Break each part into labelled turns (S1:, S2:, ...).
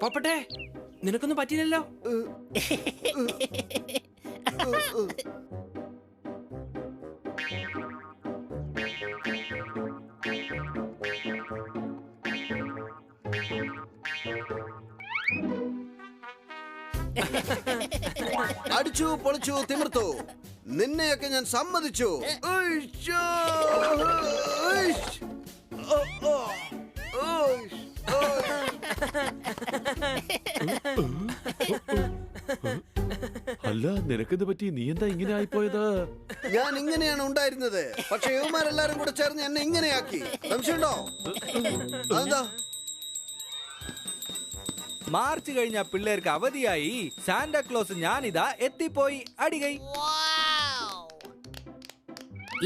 S1: പോപ്പട്ടെ, നിനക്കൊന്നും പറ്റില്ലല്ലോ.
S2: അടിച്ചു പൊളിച്ചു തിമിർത്തു, നിന്നെയൊക്കെ ഞാൻ സമ്മതിച്ചു.
S3: അല്ല, നിനക്കെന്ത് പറ്റി? നീ എന്താ ഇങ്ങനെ ആയിപ്പോയത്?
S2: ഞാൻ ഇങ്ങനെയാണ് ഉണ്ടായിരുന്നത്, പക്ഷെ ഇവന്മാരെല്ലാരും കൂടെ ചേർന്ന് എന്നെ ഇങ്ങനെയാക്കി. സംശയമുണ്ടോ? അതെന്താ?
S4: മാർച്ച് കഴിഞ്ഞ പിള്ളേർക്ക് അവധിയായി. സാന്റാക്ലോസ് ഞാനിതാ എത്തിപ്പോയി. അടികൈ.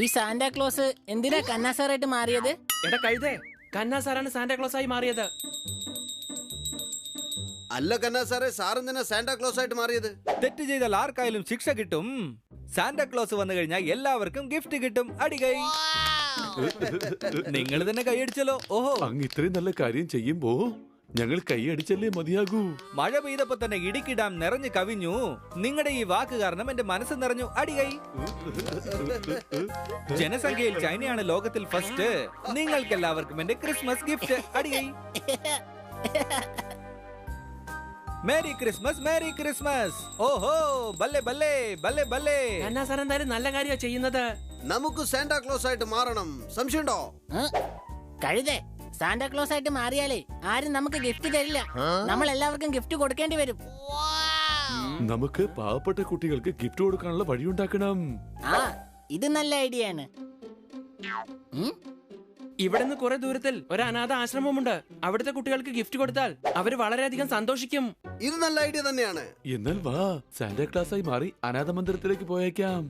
S5: ഈ സാന്റാക്ലോസ് എന്തിനാ കന്നാസാറായിട്ട് മാറിയത്?
S1: എടാ കഴുതേ, കന്നാസാറാണ് സാന്റാക്ലോസ് ആയി മാറിയത്.
S2: അല്ല കന്നാ സാറേ, സാറെന്തിനാ സാന്റാക്ലോസ് ആയിട്ട് മാറിയത്?
S4: തെറ്റ് ചെയ്താൽ ആർക്കായാലും ശിക്ഷ കിട്ടും. സാന്റാക്ലോസ് വന്നു കഴിഞ്ഞാൽ എല്ലാവർക്കും ഗിഫ്റ്റ് കിട്ടും. അടികൈ. നിങ്ങൾ തന്നെ കൈയടിച്ചല്ലോ. ഓഹോ,
S3: അങ്ങ് ഇത്രയും നല്ല കാര്യം ചെയ്യുമ്പോ ഞങ്ങൾ കൈയടിച്ചല്ലേ മതിയാകൂ.
S4: മഴ പെയ്തപ്പോ തന്നെ ഇടുക്കി ഡാം നിറഞ്ഞു കവിഞ്ഞു. നിങ്ങളുടെ ഈ വാക്ക് കാരണം എന്റെ മനസ്സ് നിറഞ്ഞു. അടികൈ. ജനസംഖ്യയിൽ ചൈനയാണ് ലോകത്തിൽ ഫസ്റ്റ്. നിങ്ങൾക്ക് എല്ലാവർക്കും എന്റെ ക്രിസ്മസ് ഗിഫ്റ്റ്. അടികൈ. Merry Christmas, merry Christmas. ഓഹോ, ബല്ലേ ബല്ലേ ബല്ലേ ബല്ലേ.
S1: കന്നാസാർ എന്തായാലും നല്ല കാര്യമാണ് ചെയ്യുന്നത്.
S2: നമുക്ക് സാന്റാക്ലോസ് ആയിട്ട് മാറണം. സംശയമുണ്ടോ?
S5: കഴുതേ, സാന്റാക്ലോസ് ആയിട്ട് മാറിയാലേ ആരും നമുക്ക് ഗിഫ്റ്റ് തരില്ല. നമ്മൾ എല്ലാവർക്കും ഗിഫ്റ്റ് കൊടുക്കേണ്ടി വരും.
S3: നമുക്ക് പാവപ്പെട്ട കുട്ടികൾക്ക് ഗിഫ്റ്റ് കൊടുക്കാനുള്ള വഴിയുണ്ടാക്കണം.
S5: ആ, ഇത് നല്ല ഐഡിയ ആണ്.
S1: ഇവിടെ നിന്ന് കുറെ ദൂരത്തിൽ ഒരു അനാഥ ആശ്രമമുണ്ട്. അവിടുത്തെ കുട്ടികൾക്ക് ഗിഫ്റ്റ് കൊടുത്താൽ അവര് വളരെയധികം സന്തോഷിക്കും.
S2: ഇത് നല്ല ഐഡിയ തന്നെയാണ്.
S3: എന്നാൽ വാ, സാന്റാ ക്ലാസ് ആയി മാറി അനാഥ മന്ദിരത്തിലേക്ക് പോയേക്കാം.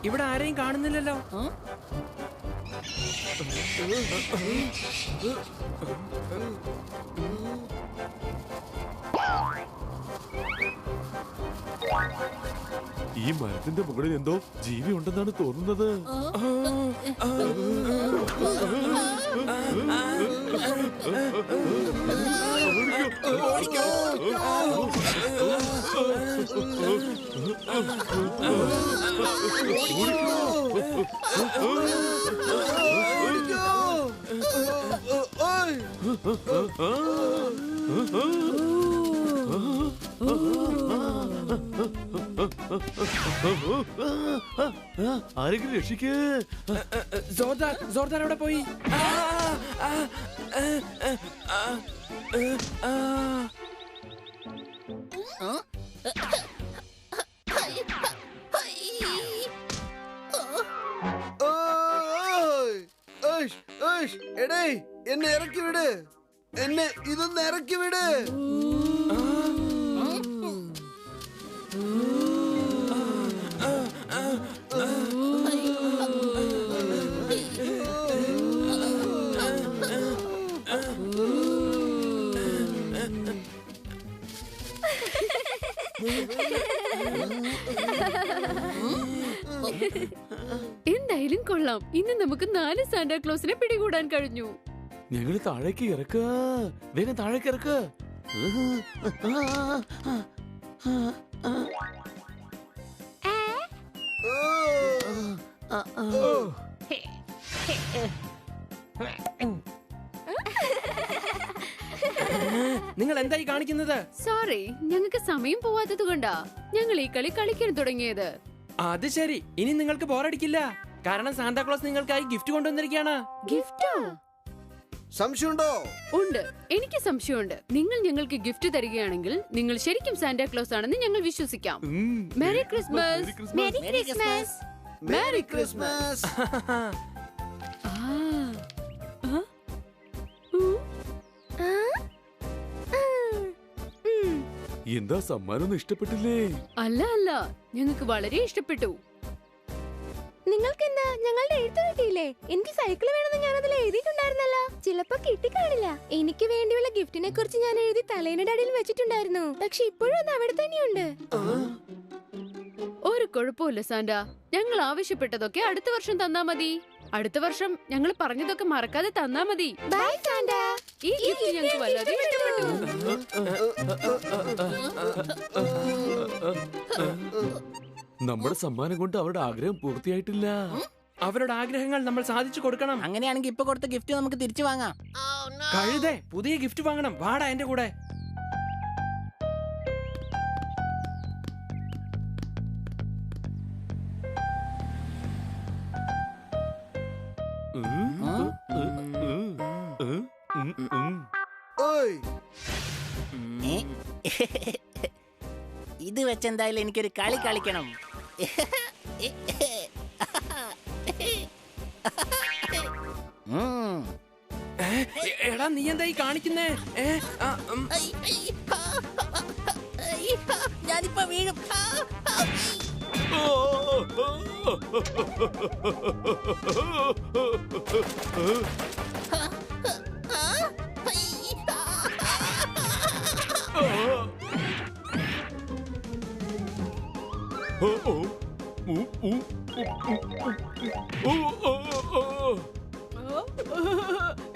S1: ഇവിടെ ആരെയും കാണുന്നില്ലല്ലോ.
S3: ഈ മരത്തിന്റെ മുകളിൽ എന്തോ ജീവി ഉണ്ടെന്നാണ് തോന്നുന്നത്. ആരെങ്കിലും രക്ഷിക്ക്.
S1: ജോർദാർ എവിടെ പോയി?
S2: എടേ, എന്നെ ഇറക്കി വിട്. എന്നെ ഇതൊന്ന് ഇറക്കി വിട്.
S6: എന്തായാലും കൊള്ളാം. ഇന്ന് നമുക്ക് 4 സാന്റാക്ലോസിനെ പിടികൂടാൻ കഴിഞ്ഞു.
S3: ഞങ്ങൾ താഴേക്ക് ഇറക്ക, വേഗം താഴേക്ക് ഇറക്ക.
S1: എന്തായി കാണിക്കുന്നത്?
S6: സോറി, ഞങ്ങൾക്ക് സമയം പോവാത്തത് കൊണ്ടാ ഞങ്ങൾ ഈ കളി കളിക്കാൻ തുടങ്ങിയത്.
S1: അത് ശരി, ഇനി നിങ്ങൾക്ക് ബോറടിക്കില്ല. കാരണം സാന്താക്ലോസ് നിങ്ങൾക്കായി ഗിഫ്റ്റ് കൊണ്ടുവന്നിരിക്കുകയാണ്.
S6: ഗിഫ്റ്റോ?
S2: സംശയമുണ്ടോ?
S6: ഉണ്ട്, എനിക്ക് സംശയമുണ്ട്. നിങ്ങൾ ഞങ്ങൾക്ക് ഗിഫ്റ്റ് തരികയാണെങ്കിൽ നിങ്ങൾ ശരിക്കും സാന്റാക്ലോസ് ആണെന്ന് ഞങ്ങൾ വിശ്വസിക്കാം. Mary Christmas.
S5: Merry Christmas.
S2: Merry Christmas.
S3: എന്താ സമ്മാനൊന്നും ഇഷ്ടപ്പെട്ടില്ലേ?
S6: അല്ല അല്ല, ഞങ്ങൾക്ക് വളരെ ഇഷ്ടപ്പെട്ടു.
S7: നിങ്ങൾക്ക് എന്താ ഞങ്ങളുടെ എഴുത്ത് കിട്ടിയില്ലേ? എനിക്ക് സൈക്കിൾ വേണമെന്ന് ഞാൻ അതിൽ എഴുതിയിട്ടുണ്ടായിരുന്നല്ലോ. ചിലപ്പോ കിട്ടിക്കാണില്ല. എനിക്ക് വേണ്ടിയുള്ള ഗിഫ്റ്റിനെ കുറിച്ച് ഞാൻ എഴുതി തലേയുടെ അടിയിൽ വെച്ചിട്ടുണ്ടായിരുന്നു. പക്ഷെ ഇപ്പോഴും അത് അവിടെ തന്നെയുണ്ട്.
S6: ഒരു കുഴപ്പമില്ല സാന്റ, ഞങ്ങൾ ആവശ്യപ്പെട്ടതൊക്കെ അടുത്ത വർഷം തന്നാ മതി. അടുത്ത വർഷം ഞങ്ങൾ പറഞ്ഞതൊക്കെ മറക്കാതെ തന്നാ മതി.
S7: By Santa.
S6: ഈ ഗിഫ്റ്റ് ഞങ്ങൾക്ക് വല്ലാതെ ഇഷ്ടപ്പെട്ടു.
S3: നമ്മുടെ സമ്മാനം കൊണ്ട് അവരുടെ ആഗ്രഹം പൂർത്തിയായിട്ടില്ല.
S1: അവരുടെ ആഗ്രഹങ്ങൾ നമ്മൾ സാധിച്ചു കൊടുക്കണം.
S5: അങ്ങനെയാണെങ്കിൽ ഇപ്പൊ കൊടുത്ത ഗിഫ്റ്റ് നമുക്ക് തിരിച്ചു വാങ്ങാം.
S1: കഴുതേ, പുതിയ ഗിഫ്റ്റ് വാങ്ങണം. വാടാ എന്റെ കൂടെ.
S2: ഓയ്,
S5: ഇത് വെച്ചെന്തായാലും എനിക്കൊരു കളി കളിക്കണം.
S1: എടാ, നീ എന്തായി കാണിക്കുന്നേ?
S5: ഞാനിപ്പോ വീഴും.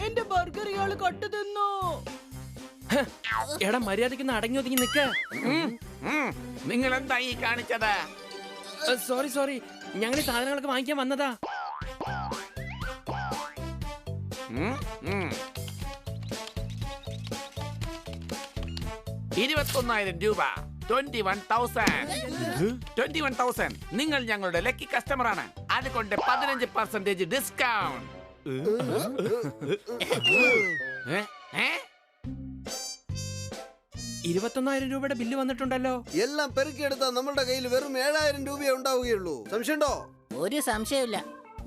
S8: എന്റെ ബർഗർ ഇയാള് കട്ടു തിന്നു.
S1: എടാ, മര്യാദയ്ക്ക് അടങ്ങി ഒതുങ്ങി നിക്ക.
S9: നിങ്ങൾ എന്താ ഈ കാണിച്ചത്?
S1: സോറി സോറി, ഞങ്ങൾ ഈ സാധനങ്ങളൊക്കെ വാങ്ങിക്കാൻ വന്നതാ.
S9: 21,000 രൂപ. 21,000. നിങ്ങൾ ഞങ്ങളുടെ ലക്കി കസ്റ്റമർ ആണ്. അതുകൊണ്ട് 15% ഡിസ്കൗണ്ട്.
S1: 21,000 രൂപയുടെ ബില്ല് വന്നിട്ടുണ്ടല്ലോ.
S2: എല്ലാം പെറുക്കിയെടുത്താൽ നമ്മളുടെ കയ്യിൽ വെറും 7,000 രൂപയെ ഉണ്ടാവുകയുള്ളൂ. സംശയമുണ്ടോ?
S5: ഒരു സംശയമില്ല.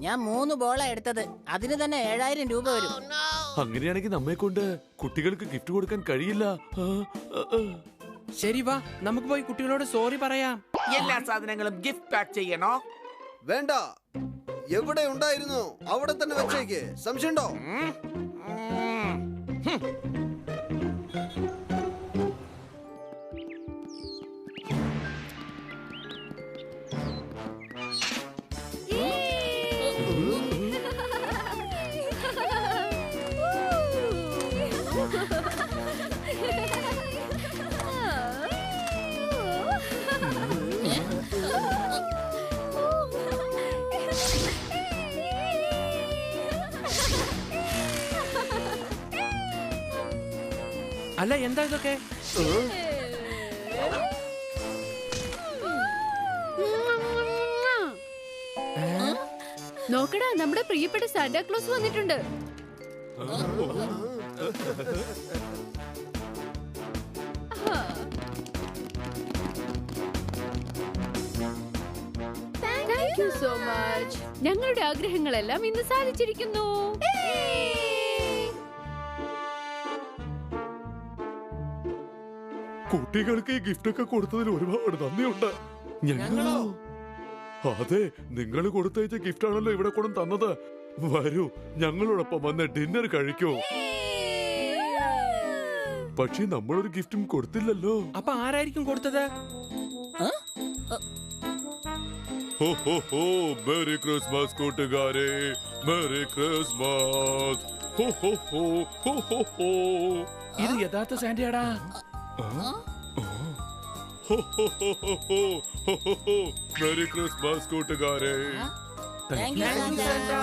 S5: ഞാൻ 3 ബോളാ എടുത്തത്. അതിന് തന്നെ 7,000 രൂപ വരും.
S3: അങ്ങനെയാണെങ്കിൽ നമ്മെ കൊണ്ട് കുട്ടികൾക്ക് ഗിഫ്റ്റ് കൊടുക്കാൻ കഴിയില്ല.
S1: ശരി, വാ നമുക്ക് പോയി കുട്ടികളോട് സോറി പറയാം.
S9: എല്ലാ സാധനങ്ങളും ഗിഫ്റ്റ് പാക്ക് ചെയ്യണോ?
S2: വേണ്ട, എവിടെ ഉണ്ടായിരുന്നു അവിടെ തന്നെ വെച്ചേക്ക്. സംശയമുണ്ടോ?
S1: അല്ല, എന്താ ഇതൊക്കെ?
S6: നോക്കടാ, നമ്മുടെ പ്രിയപ്പെട്ട സാന്റാക്ലോസ് വന്നിട്ടുണ്ട്. Thank you so much. ഞങ്ങളുടെ ആഗ്രഹങ്ങളെല്ലാം ഇന്ന് സാധിച്ചിരിക്കുന്നു.
S3: കുട്ടികൾക്ക് ഈ ഗിഫ്റ്റ് ഒക്കെ കൊടുത്തതിൽ ഒരുപാട് നന്ദിയുണ്ട്. ഞങ്ങളോ? അതെ, നിങ്ങൾ കൊടുത്തയച്ച ഗിഫ്റ്റ് ആണല്ലോ ഇവിടെ കൊണ്ടു തന്നത്. വരൂ, ഞങ്ങളോടൊപ്പം വന്ന് ഡിന്നർ കഴിക്കൂ. പക്ഷെ നമ്മളൊരു ഗിഫ്റ്റും കൊടുത്തില്ലല്ലോ.
S1: അപ്പൊ ആരായിരിക്കും കൊടുത്തത്?
S3: മേരി ക്രിസ്മസ് കൂട്ടുകാരെ, മേരി ക്രിസ്മസ്.
S1: ഇത് യഥാർത്ഥ സാന്റയാടാ.
S3: മേരി ക്രിസ്മസ് കൂട്ടുകാരെ.
S5: Thank you Santa.